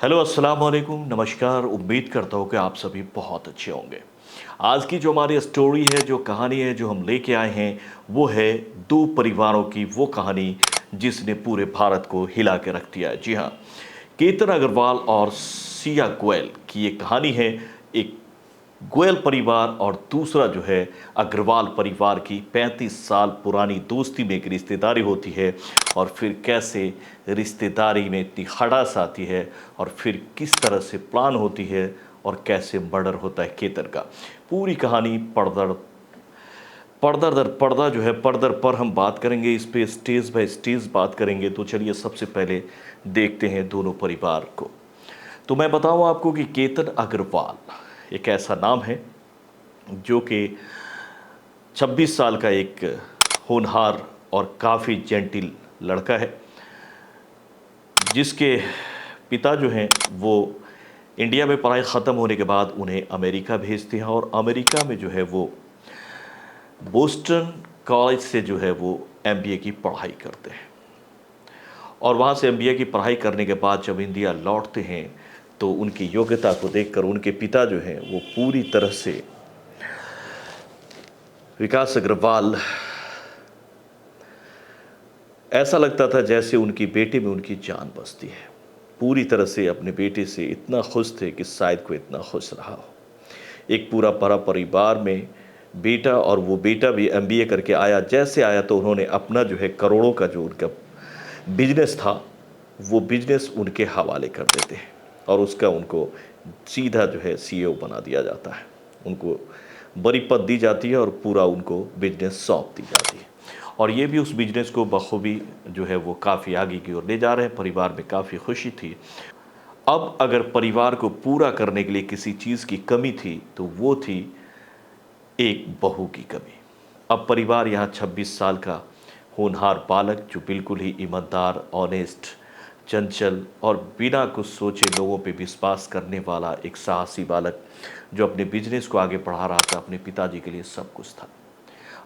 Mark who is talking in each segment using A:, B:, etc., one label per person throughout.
A: Hello, अस्सलाम वालेकुम, नमस्कार। उम्मीद करता हूँ कि आप सभी बहुत अच्छे होंगे। आज की जो हमारी स्टोरी है, जो कहानी है, जो हम लेके आए हैं, वो है दो परिवारों की वो कहानी जिसने पूरे भारत को हिला के रख दिया है। जी हाँ, केतन अग्रवाल और सिया गोयल की ये कहानी है। एक गोयल परिवार और दूसरा जो है अग्रवाल परिवार की 35 साल पुरानी दोस्ती में एक रिश्तेदारी होती है, और फिर कैसे रिश्तेदारी में इतनी खटास आती है, और फिर किस तरह से प्लान होती है, और कैसे मर्डर होता है केतन का। पूरी कहानी पर्दा दर पर्दा जो है पर्दर पर हम बात करेंगे, इस पे स्टेज बाय स्टेज बात करेंगे। तो चलिए सबसे पहले देखते हैं दोनों परिवार को। तो मैं बताऊं आपको कि केतन अग्रवाल एक ऐसा नाम है जो कि 26 साल का एक होनहार और काफ़ी जेंटिल लड़का है, जिसके पिता जो हैं वो इंडिया में पढ़ाई ख़त्म होने के बाद उन्हें अमेरिका भेजते हैं, और अमेरिका में जो है वो बोस्टन कॉलेज से जो है वो एमबीए की पढ़ाई करते हैं। और वहाँ से एमबीए की पढ़ाई करने के बाद जब इंडिया लौटते हैं तो उनकी योग्यता को देखकर उनके पिता जो हैं वो पूरी तरह से विकास अग्रवाल, ऐसा लगता था जैसे उनकी बेटे में उनकी जान बसती है। पूरी तरह से अपने बेटे से इतना खुश थे कि शायद कोई इतना खुश रहा हो। एक पूरा परिवार में बेटा, और वो बेटा भी एमबीए करके आया। जैसे आया तो उन्होंने अपना जो है करोड़ों का जो उनका बिजनेस था वो बिजनेस उनके हवाले कर देते हैं, और उसका उनको सीधा जो है सीईओ बना दिया जाता है। उनको बड़ी पद दी जाती है और पूरा उनको बिजनेस सौंप दी जाती है, और ये भी उस बिजनेस को बखूबी जो है वो काफ़ी आगे की ओर ले जा रहे हैं। परिवार में काफ़ी खुशी थी। अब अगर परिवार को पूरा करने के लिए किसी चीज़ की कमी थी तो वो थी एक बहू की कमी। अब परिवार यहाँ 26 साल का होनहार बालक, जो बिल्कुल ही ईमानदार, ऑनेस्ट, चंचल और बिना कुछ सोचे लोगों पे विश्वास करने वाला एक साहसी बालक, जो अपने बिजनेस को आगे बढ़ा रहा था, अपने पिताजी के लिए सब कुछ था।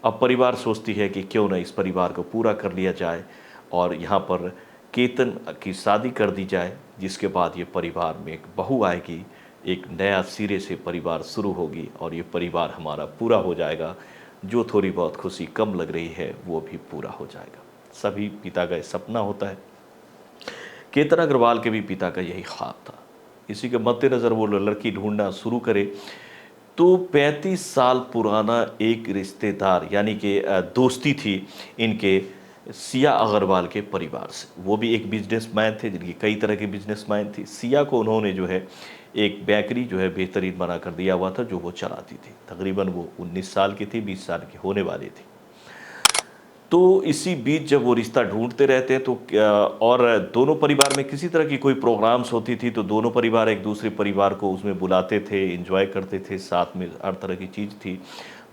A: अब परिवार सोचती है कि क्यों ना इस परिवार को पूरा कर लिया जाए, और यहाँ पर केतन की शादी कर दी जाए, जिसके बाद ये परिवार में एक बहू आएगी, एक नया सिरे से परिवार शुरू होगी, और ये परिवार हमारा पूरा हो जाएगा। जो थोड़ी बहुत खुशी कम लग रही है वो भी पूरा हो जाएगा। सभी पिता का ये सपना होता है। केतन अग्रवाल के भी पिता का यही ख्वाब था। इसी के मद्देनज़र वो लड़की ढूंढना शुरू करे तो 35 साल पुराना एक रिश्तेदार, यानी कि दोस्ती थी इनके सिया अग्रवाल के परिवार से। वो भी एक बिजनेसमैन थे, जिनकी कई तरह के बिजनेसमैन थी। सिया को उन्होंने जो है एक बेकरी जो है बेहतरीन बना कर दिया हुआ था, जो वो चलाती थी। तकरीबन वो 19 साल की थी, 20 साल की होने वाली थी। तो इसी बीच जब वो रिश्ता ढूंढते रहते हैं तो और दोनों परिवार में किसी तरह की कोई प्रोग्राम्स होती थी तो दोनों परिवार एक दूसरे परिवार को उसमें बुलाते थे, एंजॉय करते थे, साथ में हर तरह की चीज़ थी।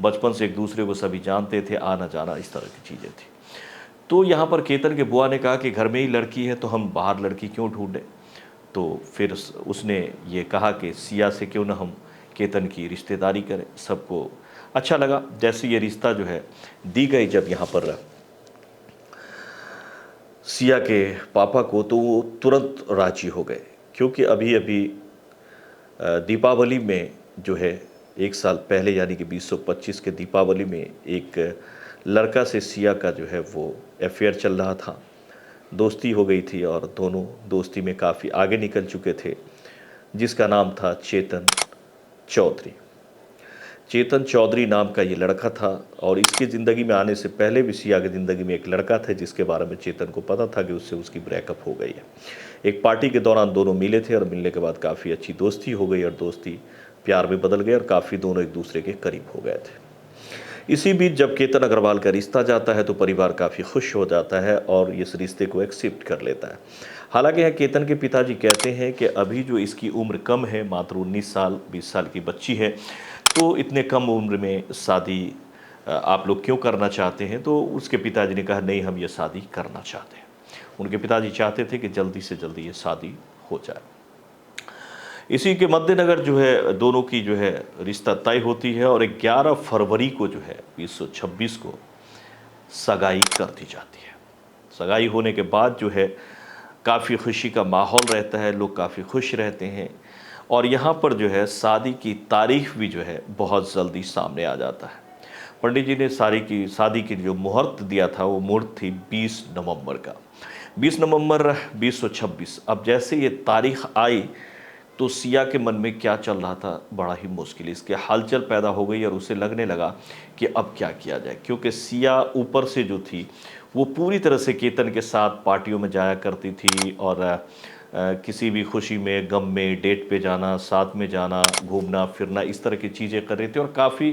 A: बचपन से एक दूसरे को सभी जानते थे, आना जाना इस तरह की चीज़ें थी। तो यहाँ पर केतन के बुआ ने कहा कि घर में ही लड़की है तो हम बाहर लड़की क्यों ढूंढें। तो फिर उसने ये कहा कि सिया से क्यों ना हम केतन की रिश्तेदारी करें। सबको अच्छा लगा। जैसे ये रिश्ता जो है दी गई जब यहाँ पर सिया के पापा को, तो वो तुरंत राजी हो गए, क्योंकि अभी अभी दीपावली में जो है 1 साल पहले, यानी कि 2025 के दीपावली में एक लड़का से सिया का जो है वो अफेयर चल रहा था। दोस्ती हो गई थी और दोनों दोस्ती में काफ़ी आगे निकल चुके थे, जिसका नाम था चेतन चौधरी। चेतन चौधरी नाम का ये लड़का था, और इसकी ज़िंदगी में आने से पहले भी सिया की ज़िंदगी में एक लड़का था जिसके बारे में चेतन को पता था कि उससे उसकी ब्रेकअप हो गई है। एक पार्टी के दौरान दोनों मिले थे, और मिलने के बाद काफ़ी अच्छी दोस्ती हो गई, और दोस्ती प्यार में बदल गई, और काफ़ी दोनों एक दूसरे के करीब हो गए थे। इसी बीच जब केतन अग्रवाल का रिश्ता जाता है तो परिवार काफ़ी खुश हो जाता है और इस रिश्ते को एक्सेप्ट कर लेता है। हालांकि यहाँ केतन के पिताजी कहते हैं कि अभी जो इसकी उम्र कम है, मात्र 19 साल 20 साल की बच्ची है, तो इतने कम उम्र में शादी आप लोग क्यों करना चाहते हैं। तो उसके पिताजी ने कहा नहीं, हम ये शादी करना चाहते हैं। उनके पिताजी चाहते थे कि जल्दी से जल्दी ये शादी हो जाए। इसी के मद्देनज़र जो है दोनों की जो है रिश्ता तय होती है, और 11 फरवरी को जो है 2026 को सगाई कर दी जाती है। सगाई होने के बाद जो है काफ़ी खुशी का माहौल रहता है, लोग काफ़ी खुश रहते हैं और यहाँ पर जो है शादी की तारीख भी जो है बहुत जल्दी सामने आ जाता है। पंडित जी ने शादी की जो मुहूर्त दिया था वो मुहूर्त थी 20 नवंबर का। 20 नवंबर 2026। अब जैसे ये तारीख आई तो सिया के मन में क्या चल रहा था, बड़ा ही मुश्किल इसके हलचल पैदा हो गई और उसे लगने लगा कि अब क्या किया जाए, क्योंकि सिया ऊपर से जो थी वो पूरी तरह से केतन के साथ पार्टियों में जाया करती थी और किसी भी खुशी में, गम में, डेट पे जाना, साथ में जाना, घूमना फिरना, इस तरह की चीज़ें कर रही थी और काफ़ी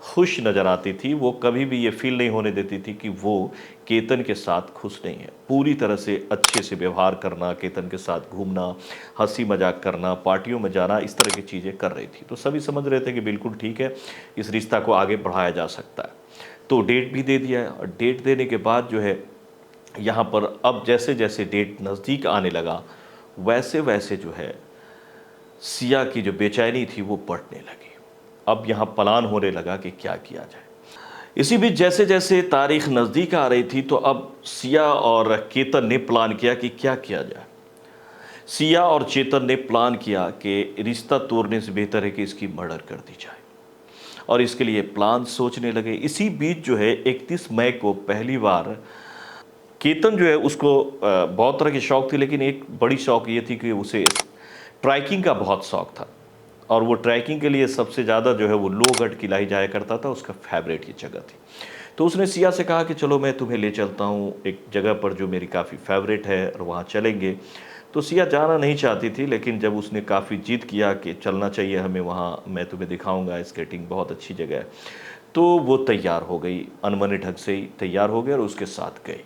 A: खुश नज़र आती थी। वो कभी भी ये फील नहीं होने देती थी कि वो केतन के साथ खुश नहीं है। पूरी तरह से अच्छे से व्यवहार करना, केतन के साथ घूमना, हंसी मजाक करना, पार्टियों में जाना, इस तरह की चीज़ें कर रही थी। तो सभी समझ रहे थे कि बिल्कुल ठीक है, इस रिश्ता को आगे बढ़ाया जा सकता है। तो डेट भी दे दिया और डेट देने के बाद जो है यहाँ पर अब जैसे जैसे डेट नज़दीक आने लगा वैसे वैसे जो है सिया की जो बेचैनी थी वो बढ़ने लगी। अब यहाँ प्लान होने लगा कि क्या किया जाए। इसी बीच जैसे जैसे तारीख नज़दीक आ रही थी तो अब सिया और केतन ने प्लान किया कि क्या किया जाए। सिया और चेतन ने प्लान किया कि रिश्ता तोड़ने से बेहतर है कि इसकी मर्डर कर दी जाए और इसके लिए प्लान सोचने लगे। इसी बीच जो है 31 मई को पहली बार केतन जो है उसको बहुत तरह के शौक थे, लेकिन एक बड़ी शौक ये थी कि उसे ट्रैकिंग का बहुत शौक था और वो ट्रैकिंग के लिए सबसे ज़्यादा जो है वो लोहगढ़ किला ही जाया करता था, उसका फेवरेट ये जगह थी। तो उसने सिया से कहा कि चलो मैं तुम्हें ले चलता हूँ एक जगह पर जो मेरी काफ़ी फेवरेट है और वहाँ चलेंगे। तो सिया जाना नहीं चाहती थी, लेकिन जब उसने काफ़ी जिद किया कि चलना चाहिए हमें वहाँ, मैं तुम्हें दिखाऊंगा, स्केटिंग बहुत अच्छी जगह है, तो वो तैयार हो गई, अनमने ढंग से ही तैयार हो गई और उसके साथ गई।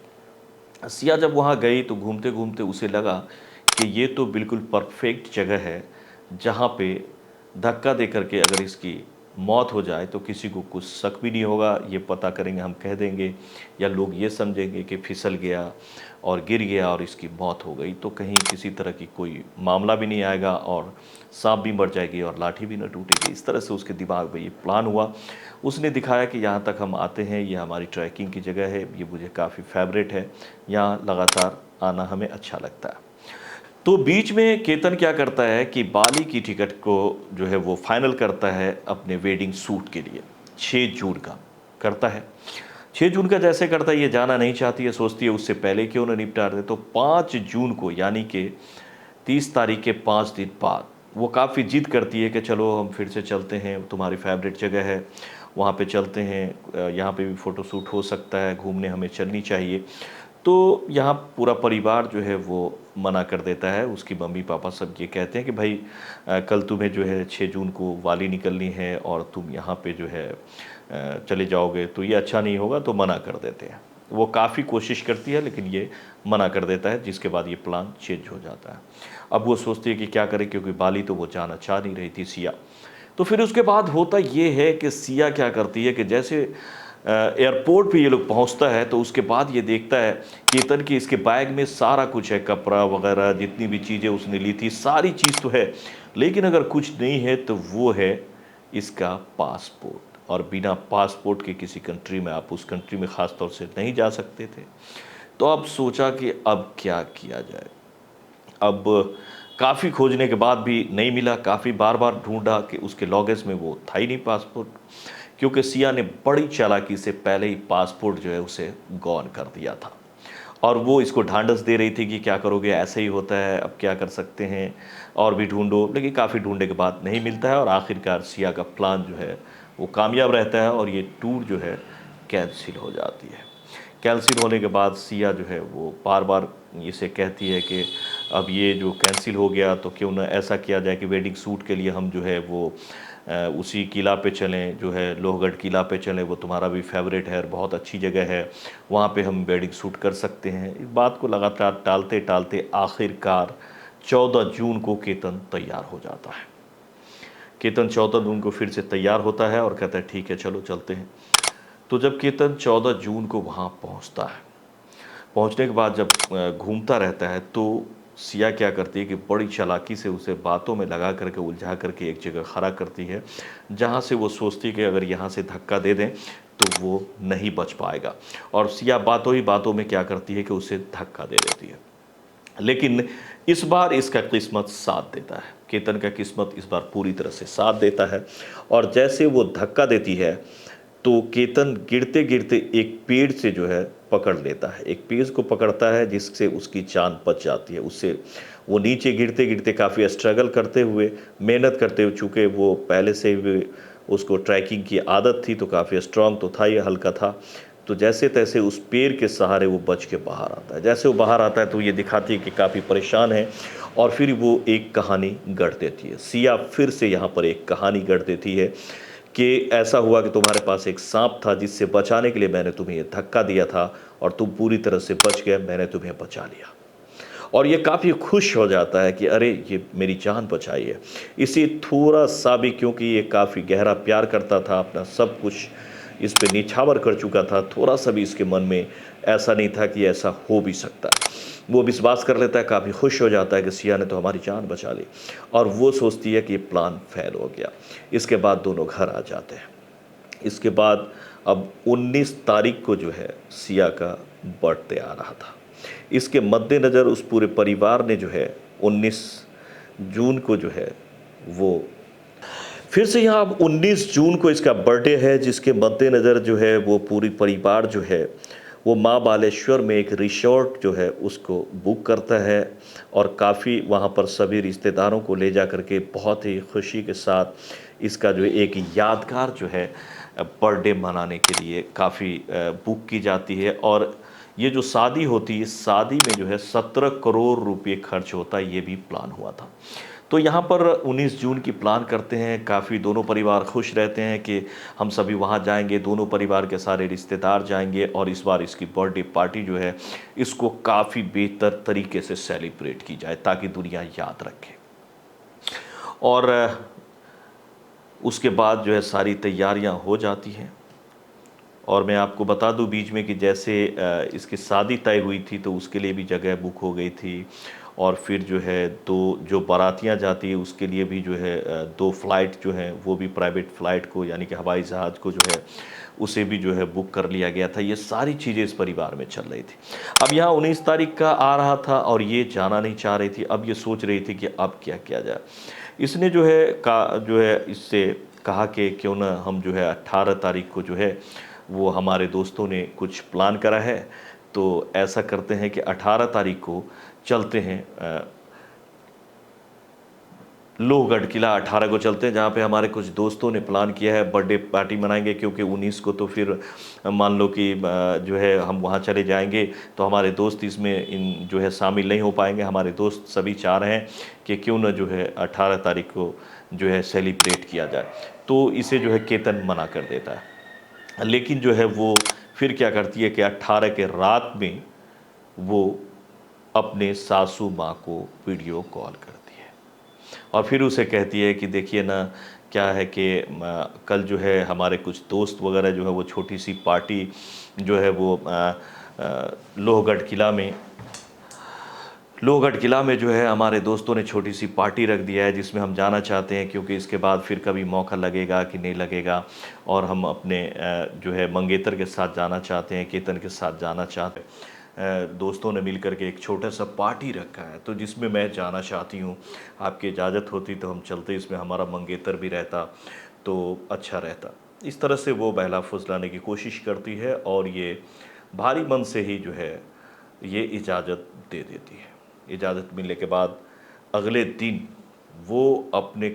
A: सिया जब वहाँ गई तो घूमते घूमते उसे लगा कि ये तो बिल्कुल परफेक्ट जगह है जहाँ पे धक्का दे करके अगर इसकी मौत हो जाए तो किसी को कुछ शक भी नहीं होगा, ये पता करेंगे, हम कह देंगे या लोग ये समझेंगे कि फिसल गया और गिर गया और इसकी मौत हो गई, तो कहीं किसी तरह की कोई मामला भी नहीं आएगा और सांप भी मर जाएगी और लाठी भी न टूटेगी। इस तरह से उसके दिमाग में ये प्लान हुआ। उसने दिखाया कि यहाँ तक हम आते हैं, ये हमारी ट्रैकिंग की जगह है, ये मुझे काफ़ी फेवरेट है, यहाँ लगातार आना हमें अच्छा लगता है। तो बीच में केतन क्या करता है कि बाली की टिकट को जो है वो फाइनल करता है अपने वेडिंग सूट के लिए, 6 जून का करता है। 6 जून का जैसे करता है, ये जाना नहीं चाहती है, सोचती है उससे पहले क्यों ना निपटा दे। तो 5 जून को यानी कि 30 तारीख के 5 दिन बाद वो काफ़ी जिद करती है कि चलो हम फिर से चलते हैं, तुम्हारी फेवरेट जगह है, वहाँ पे चलते हैं, यहाँ पे भी फ़ोटो शूट हो सकता है, घूमने हमें चलनी चाहिए। तो यहाँ पूरा परिवार जो है वो मना कर देता है। उसकी मम्मी पापा सब ये कहते हैं कि भाई कल तुम्हें जो है 6 जून को वाली निकलनी है और तुम यहाँ पे जो है चले जाओगे तो ये अच्छा नहीं होगा, तो मना कर देते हैं। वो काफ़ी कोशिश करती है लेकिन ये मना कर देता है, जिसके बाद ये प्लान चेंज हो जाता है। अब वो सोचती है कि क्या करें, क्योंकि बाली तो वो जाना चाह नहीं रही थी सिया। तो फिर उसके बाद होता ये है कि सिया क्या करती है कि जैसे एयरपोर्ट पे ये लोग पहुंचता है तो उसके बाद ये देखता है केतन की इसके बैग में सारा कुछ है, कपड़ा वगैरह जितनी भी चीज़ें उसने ली थी सारी चीज़ तो है, लेकिन अगर कुछ नहीं है तो वो है इसका पासपोर्ट। और बिना पासपोर्ट के किसी कंट्री में, आप उस कंट्री में ख़ास तौर से नहीं जा सकते थे। तो अब सोचा कि अब क्या किया जाए। अब काफ़ी खोजने के बाद भी नहीं मिला, काफ़ी बार बार ढूंढा कि उसके लॉगेज में वो था ही नहीं पासपोर्ट, क्योंकि सिया ने बड़ी चालाकी से पहले ही पासपोर्ट जो है उसे गॉन कर दिया था और वो इसको ढांढस दे रही थी कि क्या करोगे, ऐसे ही होता है, अब क्या कर सकते हैं, और भी ढूंढो। लेकिन काफ़ी ढूंढने के बाद नहीं मिलता है और आखिरकार सिया का प्लान जो है वो कामयाब रहता है और ये टूर जो है कैंसिल हो जाती है। कैंसिल होने के बाद सिया जो है वो बार बार इसे कहती है कि अब ये जो कैंसिल हो गया तो क्यों ना ऐसा किया जाए कि वेडिंग सूट के लिए हम जो है वो उसी किला पे चलें, जो है लोहगढ़ किला पे चलें, वो तुम्हारा भी फेवरेट है और बहुत अच्छी जगह है, वहाँ पे हम वेडिंग शूट कर सकते हैं। इस बात को लगातार टालते टालते आखिरकार 14 जून को केतन तैयार हो जाता है। केतन 14 जून को फिर से तैयार होता है और कहता है ठीक है चलो चलते हैं। तो जब केतन 14 जून को वहाँ पहुँचता है, पहुँचने के बाद जब घूमता रहता है तो सिया क्या करती है कि बड़ी चालाकी से उसे बातों में लगा करके, उलझा करके एक जगह खड़ा करती है, जहाँ से वो सोचती है कि अगर यहाँ से धक्का दे दें तो वो नहीं बच पाएगा। और सिया बातों ही बातों में क्या करती है कि उसे धक्का दे देती है। लेकिन इस बार इसका किस्मत साथ देता है। केतन का किस्मत इस बार पूरी तरह से साथ देता है और जैसे वो धक्का देती है तो केतन गिरते-गिरते एक पेड़ से जो है पकड़ लेता है। एक पेड़ को पकड़ता है जिससे उसकी जान बच जाती है। उससे वो नीचे गिरते-गिरते काफ़ी स्ट्रगल करते हुए, मेहनत करते हुए, चूँकि वो पहले से भी उसको ट्रैकिंग की आदत थी तो काफ़ी स्ट्रॉन्ग तो था, ये हल्का था। तो जैसे-तैसे उस पेड़ के सहारे वो बच के बाहर आता है। जैसे वो बाहर आता है तो ये दिखाती है कि काफ़ी परेशान है और फिर वो एक कहानी गढ़ देती है। सिया फिर से यहाँ पर एक कहानी गढ़ देती है कि ऐसा हुआ कि तुम्हारे पास एक साँप था जिससे बचाने के लिए मैंने तुम्हें ये धक्का दिया था और तुम पूरी तरह से बच गए, मैंने तुम्हें बचा लिया। और ये काफ़ी खुश हो जाता है कि अरे! ये मेरी जान बचाई है। इसे थोड़ा-सा भी, क्योंकि ये काफ़ी गहरा प्यार करता था, अपना सब कुछ इस पे निछावर कर चुका था, थोड़ा-सा भी इसके मन में ऐसा नहीं था कि ऐसा हो भी सकता है। वो विश्वास कर लेता है, काफ़ी खुश हो जाता है कि सिया ने तो हमारी जान बचा ली और वो सोचती है कि ये प्लान फ़ेल हो गया। इसके बाद दोनों घर आ जाते हैं। इसके बाद अब 19 तारीख को जो है सिया का बर्थडे आ रहा था। इसके मद्देनज़र उस पूरे परिवार ने जो है 19 जून को जो है वो फिर से यहाँ अब 19 जून को इसका बर्थडे है, जिसके मद्देनज़र जो है वो पूरी परिवार जो है वो माँ बालेश्वर में एक रिसॉर्ट जो है उसको बुक करता है और काफ़ी वहाँ पर सभी रिश्तेदारों को ले जा कर के बहुत ही खुशी के साथ इसका जो एक यादगार जो है बर्थडे मनाने के लिए काफ़ी बुक की जाती है। और ये जो शादी होती है, इस शादी में जो है 17 करोड़ रुपए खर्च होता है, ये भी प्लान हुआ था। तो यहाँ पर 19 जून की प्लान करते हैं, काफ़ी दोनों परिवार खुश रहते हैं कि हम सभी वहाँ जाएँगे, दोनों परिवार के सारे रिश्तेदार जाएँगे और इस बार इसकी बर्थडे पार्टी जो है, इसको काफ़ी बेहतर तरीके से सेलिब्रेट की जाए ताकि दुनिया याद रखे। और उसके बाद जो है सारी तैयारियाँ हो जाती हैं और मैं आपको बता दूं बीच में कि जैसे इसकी शादी तय हुई थी तो उसके लिए भी जगह बुक हो गई थी और फिर जो है दो जो बारातियां जाती है उसके लिए भी जो है दो फ्लाइट जो हैं वो भी प्राइवेट फ़्लाइट को यानी कि हवाई जहाज़ को जो है उसे भी जो है बुक कर लिया गया था। ये सारी चीज़ें इस परिवार में चल रही थी। अब यहाँ 19 तारीख का आ रहा था और ये जाना नहीं चाह रही थी। अब ये सोच रही थी कि अब क्या किया जाए। इसने जो है इससे कहा कि क्यों ना हम जो है 18 तारीख को जो है वो हमारे दोस्तों ने कुछ प्लान करा है, तो ऐसा करते हैं कि 18 तारीख को चलते हैं लोहगढ़ किला 18 को चलते हैं, जहाँ पे हमारे कुछ दोस्तों ने प्लान किया है बर्थडे पार्टी मनाएंगे, क्योंकि 19 को तो फिर मान लो कि जो है हम वहाँ चले जाएंगे तो हमारे दोस्त इसमें इन जो है शामिल नहीं हो पाएंगे। हमारे दोस्त सभी चाह रहे हैं कि क्यों न जो है 18 तारीख को जो है सेलिब्रेट किया जाए। तो इसे जो है केतन मना कर देता है, लेकिन जो है वो फिर क्या करती है कि 18 के रात में वो अपने सासू माँ को वीडियो कॉल करती है और फिर उसे कहती है कि देखिए ना, क्या है कि कल जो है हमारे कुछ दोस्त वगैरह जो है वो छोटी सी पार्टी जो है वो लोहगढ़ किला में जो है हमारे दोस्तों ने छोटी सी पार्टी रख दिया है जिसमें हम जाना चाहते हैं, क्योंकि इसके बाद फिर कभी मौका लगेगा कि नहीं लगेगा और हम अपने जो है मंगेतर के साथ जाना चाहते हैं, केतन के साथ जाना चाहते हैं। दोस्तों ने मिलकर के एक छोटा सा पार्टी रखा है तो जिसमें मैं जाना चाहती हूँ, आपकी इजाज़त होती तो हम चलते, इसमें हमारा मंगेतर भी रहता तो अच्छा रहता। इस तरह से वो बहला फुसलाने की कोशिश करती है और ये भारी मन से ही जो है ये इजाज़त दे देती है। इजाज़त मिलने के बाद अगले दिन वो अपने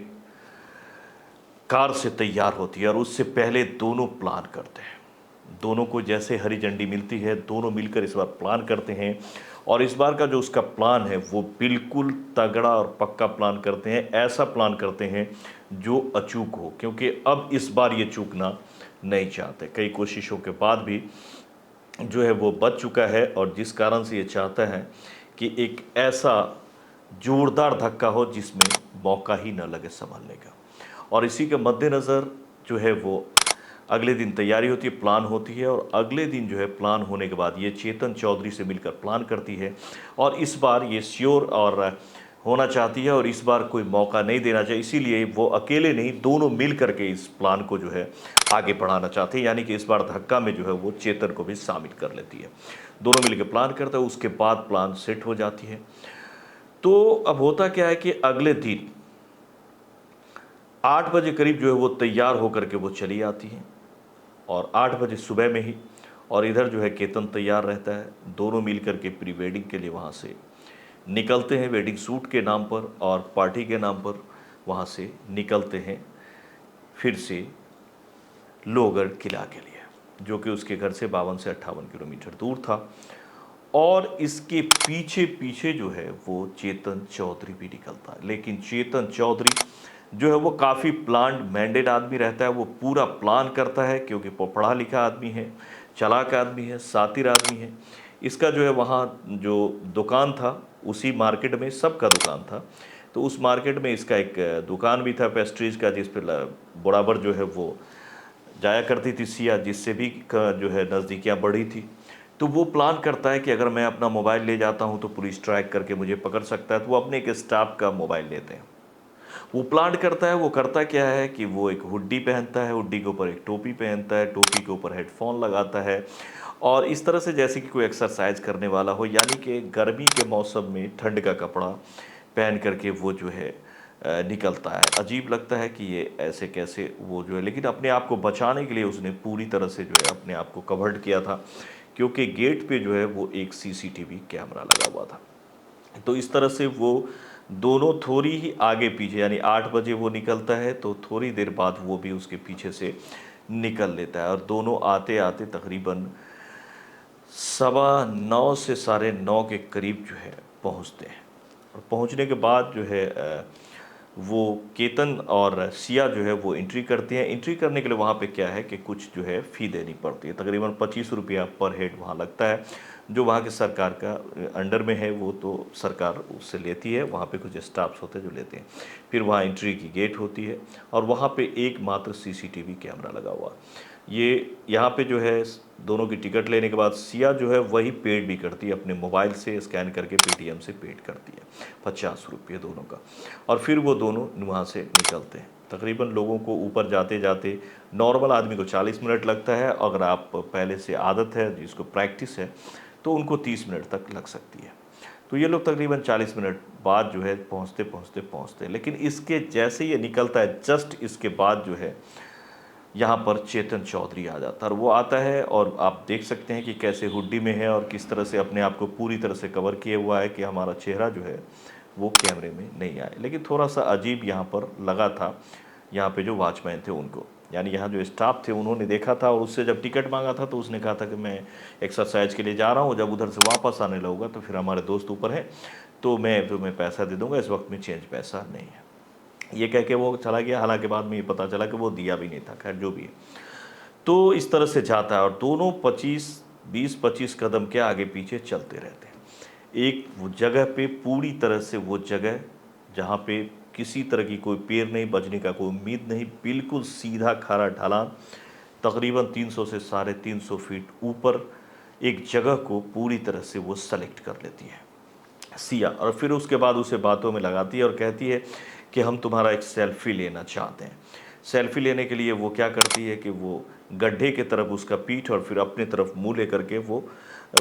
A: कार से तैयार होती है और उससे पहले दोनों प्लान करते हैं। दोनों को जैसे हरी झंडी मिलती है, दोनों मिलकर इस बार प्लान करते हैं और इस बार का जो उसका प्लान है वो बिल्कुल तगड़ा और पक्का प्लान करते हैं। ऐसा प्लान करते हैं जो अचूक हो, क्योंकि अब इस बार ये चूकना नहीं चाहते। कई कोशिशों के बाद भी जो है वो बच चुका है और जिस कारण से ये चाहता है कि एक ऐसा जोरदार धक्का हो जिसमें मौका ही न लगे संभलने का। और इसी के मद्देनज़र जो है वो अगले दिन तैयारी होती है, प्लान होती है और अगले दिन जो है प्लान होने के बाद ये चेतन चौधरी से मिलकर प्लान करती है और इस बार ये श्योर और होना चाहती है और इस बार कोई मौका नहीं देना चाहिए, इसीलिए वो अकेले नहीं, दोनों मिल करके इस प्लान को जो है आगे बढ़ाना चाहते हैं, यानी कि इस बार धक्का में जो है वो चेतन को भी शामिल कर लेती है। दोनों मिलकर प्लान करते हैं, उसके बाद प्लान सेट हो जाती है। तो अब होता क्या है कि अगले दिन 8 बजे करीब जो है वो तैयार होकर के वो चली आती है, और 8 बजे सुबह में ही, और इधर जो है केतन तैयार रहता है। दोनों मिलकर के प्री वेडिंग के लिए वहाँ से निकलते हैं, वेडिंग सूट के नाम पर और पार्टी के नाम पर वहाँ से निकलते हैं फिर से लोहगढ़ किला के लिए, जो कि उसके घर से 52 से 58 किलोमीटर दूर था। और इसके पीछे पीछे जो है वो चेतन चौधरी भी निकलता है। लेकिन चेतन चौधरी जो है वो काफ़ी प्लान मैंडेड आदमी रहता है, वो पूरा प्लान करता है, क्योंकि वो पढ़ा लिखा आदमी है, चालाक आदमी है, शातिर आदमी है। इसका जो है वहाँ जो दुकान था, उसी मार्केट में सबका दुकान था, तो उस मार्केट में इसका एक दुकान भी था पेस्ट्रीज का, जिस पर बराबर जो है वो जाया करती थी सिया, जिससे भी जो है नज़दीकियाँ बढ़ी थी। तो वो प्लान करता है कि अगर मैं अपना मोबाइल ले जाता हूँ तो पुलिस ट्रैक करके मुझे पकड़ सकता है, तो वो अपने एक स्टाफ का मोबाइल लेते हैं। वो प्लान करता है, वो करता क्या है कि वो एक हुड्डी पहनता है, हुड्डी के ऊपर एक टोपी पहनता है, टोपी के ऊपर हेडफोन लगाता है, और इस तरह से जैसे कि कोई एक्सरसाइज करने वाला हो, यानी कि गर्मी के मौसम में ठंड का कपड़ा पहन करके वो जो है निकलता है। अजीब लगता है कि ये ऐसे कैसे वो जो है, लेकिन अपने आप को बचाने के लिए उसने पूरी तरह से जो है अपने आप को कवर्ड किया था, क्योंकि गेट पे जो है वो एक सीसीटीवी कैमरा लगा हुआ था। तो इस तरह से वो दोनों थोड़ी ही आगे पीछे, यानी 8 बजे वो निकलता है तो थोड़ी देर बाद वो भी उसके पीछे से निकल लेता है, और दोनों आते आते तकरीबन 9:15 से 9:30 के करीब जो है पहुंचते हैं। और पहुंचने के बाद जो है वो केतन और सिया जो है वो एंट्री करती हैं। एंट्री करने के लिए वहाँ पे क्या है कि कुछ जो है फ़ी देनी पड़ती है, तकरीबन 25 रुपया पर हेड वहाँ लगता है, जो वहाँ के सरकार का अंडर में है, वो तो सरकार उससे लेती है, वहाँ पे कुछ स्टाफ्स होते हैं जो लेते हैं। फिर वहाँ एंट्री की गेट होती है, और वहाँ पे एकमात्र सीसीटीवी कैमरा लगा हुआ। ये यहाँ पे जो है दोनों की टिकट लेने के बाद सिया जो है वही पेड भी करती है, अपने मोबाइल से स्कैन करके पेटीएम से पेड करती है 50 रुपये दोनों का, और फिर वो दोनों वहाँ से निकलते हैं। तकरीबन लोगों को ऊपर जाते जाते नॉर्मल आदमी को 40 मिनट लगता है, अगर आप पहले से आदत है, जिसको प्रैक्टिस है, तो उनको 30 मिनट तक लग सकती है। तो ये लोग तकरीबन 40 मिनट बाद जो है पहुँचते, लेकिन इसके जैसे ये निकलता है, जस्ट इसके बाद जो है यहाँ पर चेतन चौधरी आ जाता है, और वो आता है, और आप देख सकते हैं कि कैसे हुड्डी में है और किस तरह से अपने आप को पूरी तरह से कवर किए हुआ है कि हमारा चेहरा जो है वो कैमरे में नहीं आए। लेकिन थोड़ा सा अजीब यहाँ पर लगा था, यहाँ पे जो वॉचमैन थे उनको, यानी यहाँ जो स्टाफ थे उन्होंने देखा था, और उससे जब टिकट मांगा था तो उसने कहा था कि मैं एक्सरसाइज के लिए जा रहा हूँ, जब उधर से वापस आने लगूँगा तो फिर हमारे दोस्त ऊपर हैं, तो मैं तुम्हें पैसा दे दूँगा, इस वक्त में चेंज पैसा नहीं है। ये कह के वो चला गया, हालांकि बाद में ये पता चला कि वो दिया भी नहीं था, खैर जो भी है। तो इस तरह से जाता है, और दोनों 20-25 कदम के आगे पीछे चलते रहते हैं। एक वो जगह पे, पूरी तरह से वो जगह जहाँ पे किसी तरह की कोई पेड़ नहीं, बचने का कोई उम्मीद नहीं, बिल्कुल सीधा खारा ढलान, तकरीबन 300 से 350 फीट ऊपर एक जगह को पूरी तरह से वो सेलेक्ट कर लेती है सिया, और फिर उसके बाद उसे बातों में लगाती है और कहती है कि हम तुम्हारा एक सेल्फी लेना चाहते हैं। सेल्फी लेने के लिए वो क्या करती है कि वो गड्ढे की तरफ उसका पीठ और फिर अपनी तरफ मुंह लेकर के वो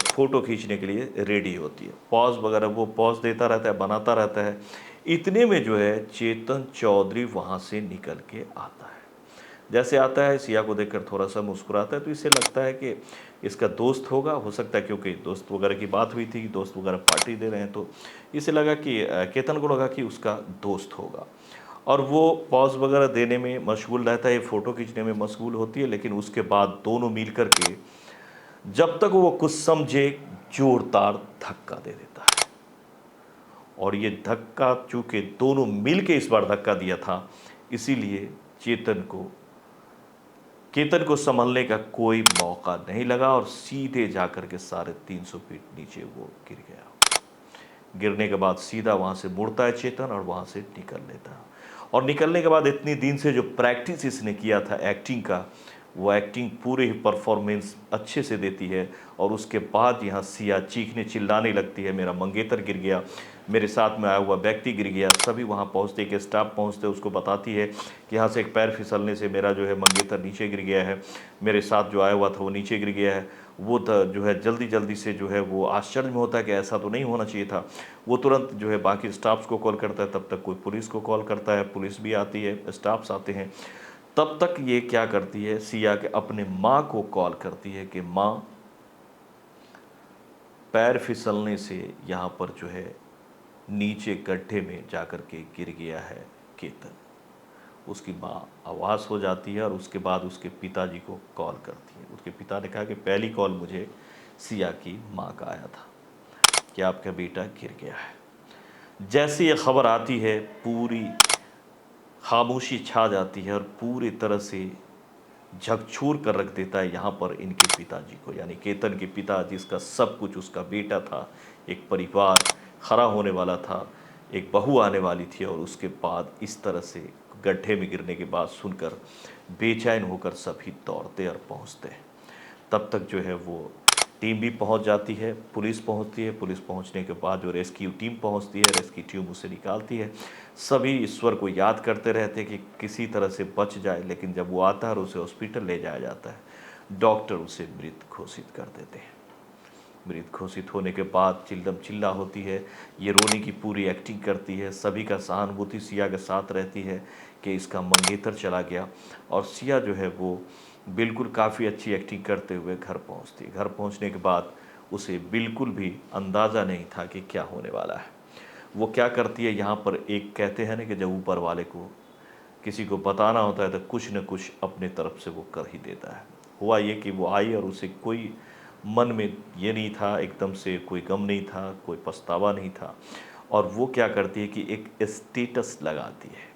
A: फ़ोटो खींचने के लिए रेडी होती है। पॉज वगैरह वो पॉज देता रहता है, बनाता रहता है। इतने में जो है चेतन चौधरी वहाँ से निकल के आता है। जैसे आता है, सिया को देखकर थोड़ा सा मुस्कुराता है, तो इसे लगता है कि इसका दोस्त होगा, हो सकता है, क्योंकि दोस्त वगैरह की बात हुई थी, दोस्त वगैरह पार्टी दे रहे हैं, तो इसे लगा कि केतन को लगा कि उसका दोस्त होगा, और वो पॉज वगैरह देने में मशगूल रहता है, फ़ोटो खींचने में मशगूल होती है। लेकिन उसके बाद दोनों मिल कर के, जब तक वो कुछ समझे, जोरदार धक्का दे देता है। और ये धक्का चूँकि दोनों मिल के इस बार धक्का दिया था, इसीलिए केतन को संभलने का कोई मौका नहीं लगा, और सीधे जाकर के 350 फीट नीचे वो गिर गया। गिरने के बाद सीधा वहाँ से मुड़ता है चेतन, और वहाँ से निकल लेता है। और निकलने के बाद इतनी दिन से जो प्रैक्टिस इसने किया था एक्टिंग का, वो एक्टिंग पूरे ही परफॉर्मेंस अच्छे से देती है। और उसके बाद यहाँ सिया चीखने चिल्लाने लगती है, मेरा मंगेतर गिर गया, मेरे साथ में आया हुआ व्यक्ति गिर गया। सभी वहाँ पहुँचते, एक स्टाफ पहुँचते उसको बताती है कि यहाँ से एक पैर फिसलने से मेरा जो है मंगेतर नीचे गिर गया है, मेरे साथ जो आया हुआ था वो नीचे गिर गया है। वो जो है जल्दी जल्दी से जो है वो आश्चर्य में होता है कि ऐसा तो नहीं होना चाहिए था। वो तुरंत जो है बाकी स्टाफ्स को कॉल करता है, तब तक कोई पुलिस को कॉल करता है, पुलिस भी आती है, स्टाफ्स आते हैं। तब तक ये क्या करती है, सिया के अपने माँ को कॉल करती है कि माँ, पैर फिसलने से यहाँ पर जो है नीचे गड्ढे में जाकर के गिर गया है केतन। उसकी माँ आवाज़ हो जाती है और उसके बाद उसके पिताजी को कॉल करती है। उसके पिता ने कहा कि पहली कॉल मुझे सिया की माँ का आया था कि आपका बेटा गिर गया है। जैसे ये खबर आती है पूरी खामोशी छा जाती है और पूरी तरह से झकझोर कर रख देता है यहाँ पर इनके पिताजी को, यानी केतन के पिता, जिसका सब कुछ उसका बेटा था, एक परिवार खड़ा होने वाला था, एक बहू आने वाली थी, और उसके बाद इस तरह से गड्ढे में गिरने के बाद सुनकर बेचैन होकर सभी दौड़ते और पहुँचते हैं। तब तक जो है वो टीम भी पहुंच जाती है, पुलिस पहुंचती है। पुलिस पहुंचने के बाद जो रेस्क्यू टीम पहुंचती है, रेस्क्यू टीम उसे निकालती है। सभी ईश्वर को याद करते रहते हैं कि किसी तरह से बच जाए, लेकिन जब वो आता है और उसे हॉस्पिटल ले जाया जाता है, डॉक्टर उसे मृत घोषित कर देते हैं। मृत घोषित होने के बाद चिल्लम चिल्ला होती है, ये रोने की पूरी एक्टिंग करती है, सभी का सहानुभूति सिया के साथ रहती है कि इसका मंगेतर चला गया। और सिया जो है वो बिल्कुल काफ़ी अच्छी एक्टिंग करते हुए घर पहुंचती है। घर पहुंचने के बाद उसे बिल्कुल भी अंदाज़ा नहीं था कि क्या होने वाला है। वो क्या करती है, यहाँ पर एक कहते हैं ना कि जब ऊपर वाले को किसी को बताना होता है तो कुछ न कुछ अपने तरफ से वो कर ही देता है। हुआ ये कि वो आई और उसे कोई मन में ये नहीं था, एकदम से कोई गम नहीं था, कोई पछतावा नहीं था, और वो क्या करती है कि एक स्टेटस लगाती है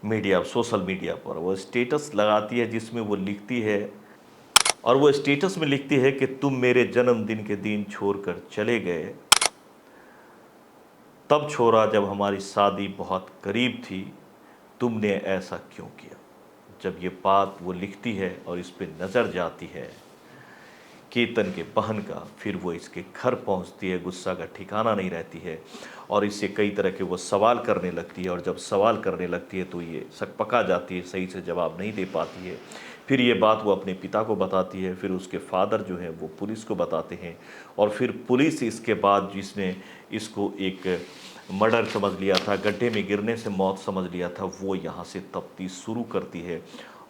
A: मीडिया, सोशल मीडिया पर वो स्टेटस लगाती है जिसमें वो लिखती है, और वो स्टेटस में लिखती है कि तुम मेरे जन्मदिन के दिन छोड़कर चले गए, तब छोड़ा जब हमारी शादी बहुत करीब थी, तुमने ऐसा क्यों किया। जब ये बात वो लिखती है और इस पे नज़र जाती है केतन के बहन का, फिर वो इसके घर पहुंचती है, गुस्सा का ठिकाना नहीं रहती है और इससे कई तरह के वो सवाल करने लगती है। और जब सवाल करने लगती है तो ये सकपका जाती है, सही से जवाब नहीं दे पाती है। फिर ये बात वो अपने पिता को बताती है, फिर उसके फादर जो है वो पुलिस को बताते हैं, और फिर पुलिस इसके बाद, जिसने इसको एक मर्डर समझ लिया था, गड्ढे में गिरने से मौत समझ लिया था, वो यहाँ से तफ्तीश शुरू करती है।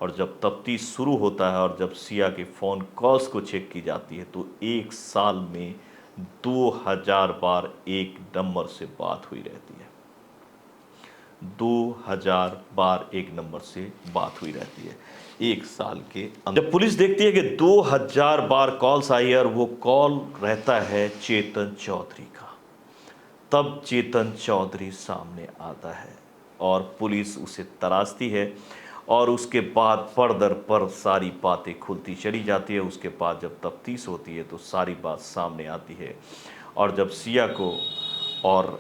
A: और जब तफ्तीश शुरू होता है और जब सिया के फ़ोन कॉल्स को चेक की जाती है तो एक साल में 2000 बार एक नंबर से बात हुई रहती है। 2000 बार एक नंबर से बात हुई रहती है एक साल के अंदर। जब पुलिस देखती है कि 2000 बार कॉल्स आई है और वो कॉल रहता है चेतन चौधरी का, तब चेतन चौधरी सामने आता है और पुलिस उसे तलाशती है, और उसके बाद पर दर पर सारी बातें खुलती चली जाती है। उसके बाद जब तफ्तीश होती है तो सारी बात सामने आती है, और जब सिया को और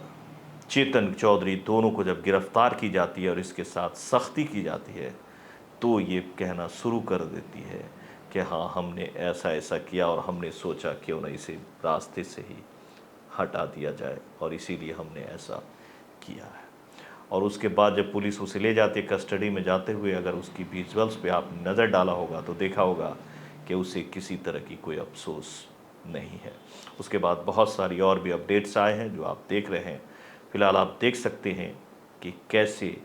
A: चेतन चौधरी दोनों को जब गिरफ्तार की जाती है और इसके साथ सख्ती की जाती है, तो ये कहना शुरू कर देती है कि हाँ, हमने ऐसा ऐसा किया और हमने सोचा क्यों ना इसे रास्ते से ही हटा दिया जाए, और इसीलिए हमने ऐसा किया है। और उसके बाद जब पुलिस उसे ले जाती है कस्टडी में जाते हुए, अगर उसकी विजुअल्स पे आपने नज़र डाला होगा तो देखा होगा कि उसे किसी तरह की कोई अफसोस नहीं है। उसके बाद बहुत सारी और भी अपडेट्स आए हैं जो आप देख रहे हैं। फ़िलहाल आप देख सकते हैं कि कैसे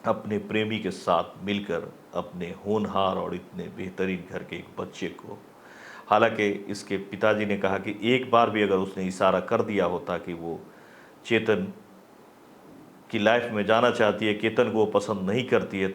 A: अपने प्रेमी के साथ मिलकर अपने होनहार और इतने बेहतरीन घर के एक बच्चे को, हालांकि इसके पिताजी ने कहा कि एक बार भी अगर उसने इशारा कर दिया होता कि वो चेतन की लाइफ में जाना चाहती है, केतन को वो पसंद नहीं करती है,